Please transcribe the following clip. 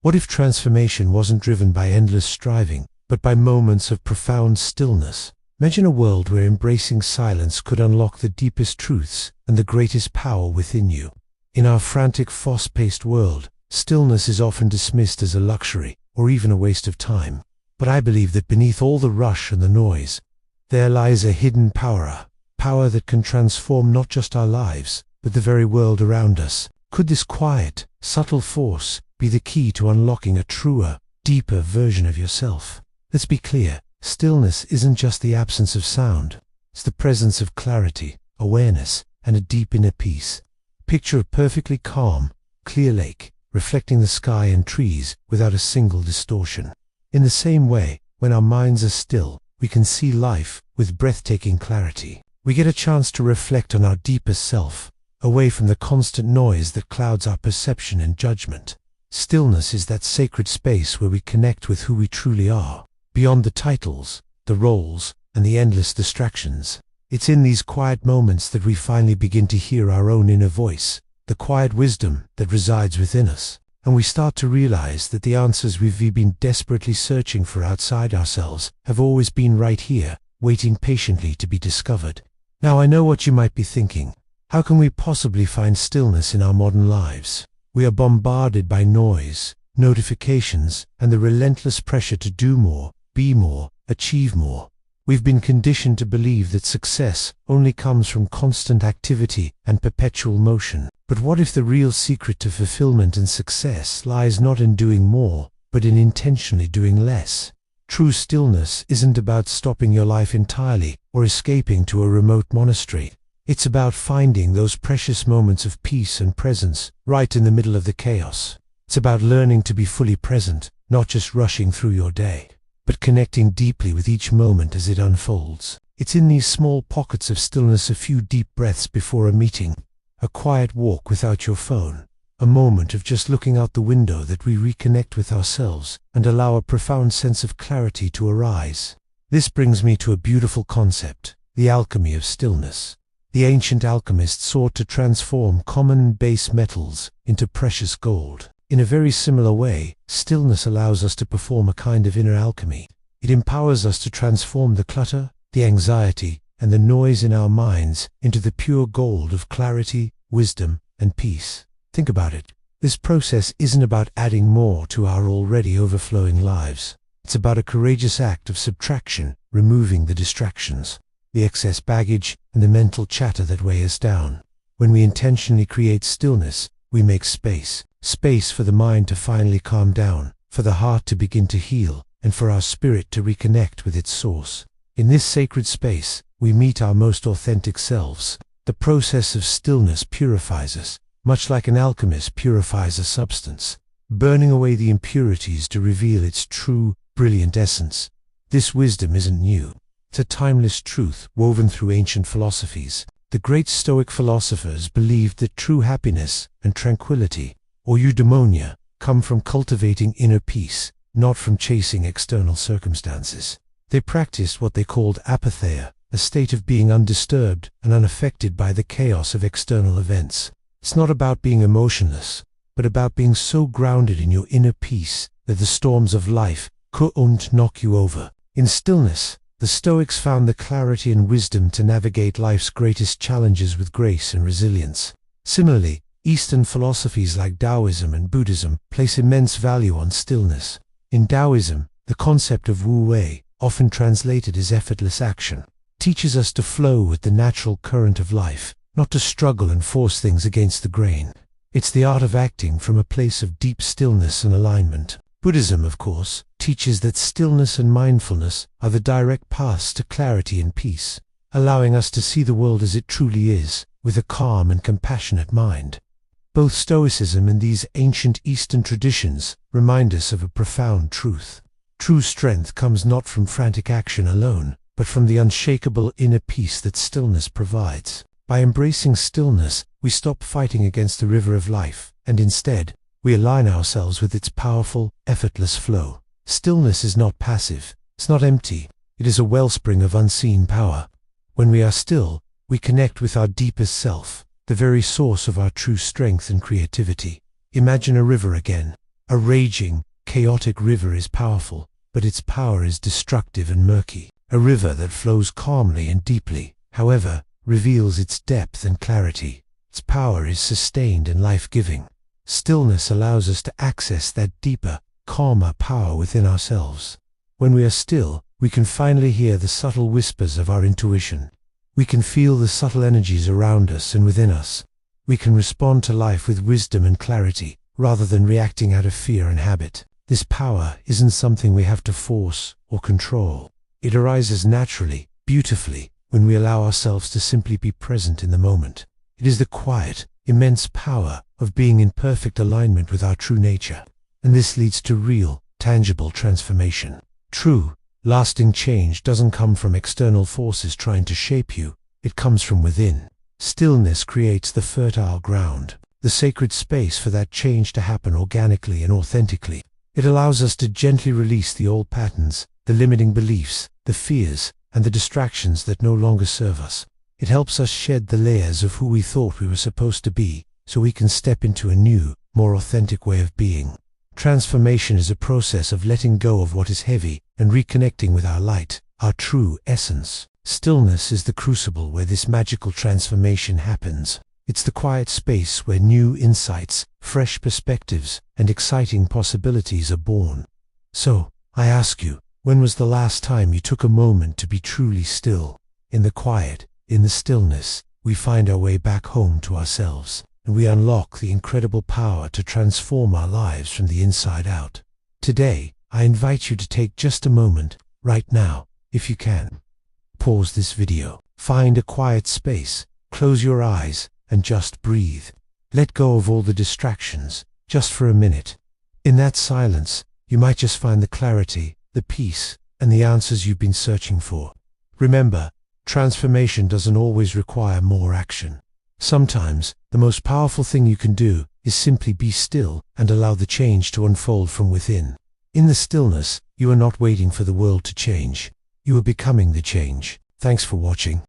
What if transformation wasn't driven by endless striving, but by moments of profound stillness? Imagine a world where embracing silence could unlock the deepest truths and the greatest power within you. In our frantic, fast-paced world, stillness is often dismissed as a luxury or even a waste of time. But I believe that beneath all the rush and the noise, there lies a hidden power that can transform not just our lives, but the very world around us. Could this quiet, subtle force be the key to unlocking a truer, deeper version of yourself? Let's be clear, stillness isn't just the absence of sound. It's the presence of clarity, awareness, and a deep inner peace. Picture a perfectly calm, clear lake, reflecting the sky and trees without a single distortion. In the same way, when our minds are still, we can see life with breathtaking clarity. We get a chance to reflect on our deepest self, away from the constant noise that clouds our perception and judgment. Stillness is that sacred space where we connect with who we truly are, beyond the titles, the roles, and the endless distractions. It's in these quiet moments that we finally begin to hear our own inner voice, the quiet wisdom that resides within us, and we start to realize that the answers we've been desperately searching for outside ourselves have always been right here, waiting patiently to be discovered. Now I know what you might be thinking. How can we possibly find stillness in our modern lives? We are bombarded by noise, notifications, and the relentless pressure to do more, be more, achieve more. We've been conditioned to believe that success only comes from constant activity and perpetual motion. But what if the real secret to fulfillment and success lies not in doing more, but in intentionally doing less? True stillness isn't about stopping your life entirely or escaping to a remote monastery. It's about finding those precious moments of peace and presence right in the middle of the chaos. It's about learning to be fully present, not just rushing through your day, but connecting deeply with each moment as it unfolds. It's in these small pockets of stillness, a few deep breaths before a meeting, a quiet walk without your phone, a moment of just looking out the window, that we reconnect with ourselves and allow a profound sense of clarity to arise. This brings me to a beautiful concept, the alchemy of stillness. The ancient alchemists sought to transform common base metals into precious gold. In a very similar way, stillness allows us to perform a kind of inner alchemy. It empowers us to transform the clutter, the anxiety, and the noise in our minds into the pure gold of clarity, wisdom, and peace. Think about it. This process isn't about adding more to our already overflowing lives. It's about a courageous act of subtraction, removing the distractions, the excess baggage, and the mental chatter that weigh us down. When we intentionally create stillness, we make space for the mind to finally calm down, for the heart to begin to heal, and for our spirit to reconnect with its source. In this sacred space, we meet our most authentic selves. The process of stillness purifies us, much like an alchemist purifies a substance, burning away the impurities to reveal its true, brilliant essence. This wisdom isn't new. It's a timeless truth woven through ancient philosophies. The great Stoic philosophers believed that true happiness and tranquility, or eudaimonia, come from cultivating inner peace, not from chasing external circumstances. They practiced what they called apatheia, a state of being undisturbed and unaffected by the chaos of external events. It's not about being emotionless, but about being so grounded in your inner peace that the storms of life couldn't knock you over. In stillness, the Stoics found the clarity and wisdom to navigate life's greatest challenges with grace and resilience. Similarly, Eastern philosophies like Taoism and Buddhism place immense value on stillness. In Taoism, the concept of wu-wei, often translated as effortless action, teaches us to flow with the natural current of life, not to struggle and force things against the grain. It's the art of acting from a place of deep stillness and alignment. Buddhism, of course, teaches that stillness and mindfulness are the direct paths to clarity and peace, allowing us to see the world as it truly is, with a calm and compassionate mind. Both Stoicism and these ancient Eastern traditions remind us of a profound truth. True strength comes not from frantic action alone, but from the unshakable inner peace that stillness provides. By embracing stillness, we stop fighting against the river of life, and instead, we align ourselves with its powerful, effortless flow. Stillness is not passive, it's not empty, it is a wellspring of unseen power. When we are still, we connect with our deepest self, the very source of our true strength and creativity. Imagine a river again, A raging, chaotic river is powerful, but its power is destructive and murky. A river that flows calmly and deeply, however, reveals its depth and clarity. Its power is sustained and life-giving. Stillness allows us to access that deeper, calmer power within ourselves. When we are still, we can finally hear the subtle whispers of our intuition. We can feel the subtle energies around us and within us. We can respond to life with wisdom and clarity, rather than reacting out of fear and habit. This power isn't something we have to force or control. It arises naturally, beautifully, when we allow ourselves to simply be present in the moment. It is the quiet, immense power of being in perfect alignment with our true nature. And this leads to real, tangible transformation. True, lasting change doesn't come from external forces trying to shape you. It comes from within. Stillness creates the fertile ground, the sacred space for that change to happen organically and authentically. It allows us to gently release the old patterns, the limiting beliefs, the fears, and the distractions that no longer serve us. It helps us shed the layers of who we thought we were supposed to be, so we can step into a new, more authentic way of being. Transformation is a process of letting go of what is heavy and reconnecting with our light, our true essence. Stillness is the crucible where this magical transformation happens. It's the quiet space where new insights, fresh perspectives, and exciting possibilities are born. So, I ask you, when was the last time you took a moment to be truly still? In the quiet, in the stillness, we find our way back home to ourselves, and we unlock the incredible power to transform our lives from the inside out. Today, I invite you to take just a moment, right now, if you can. Pause this video, find a quiet space, close your eyes, and just breathe. Let go of all the distractions, just for a minute. In that silence, you might just find the clarity, the peace, and the answers you've been searching for. Remember, transformation doesn't always require more action. Sometimes, the most powerful thing you can do is simply be still and allow the change to unfold from within. In the stillness, you are not waiting for the world to change. You are becoming the change. Thanks for watching.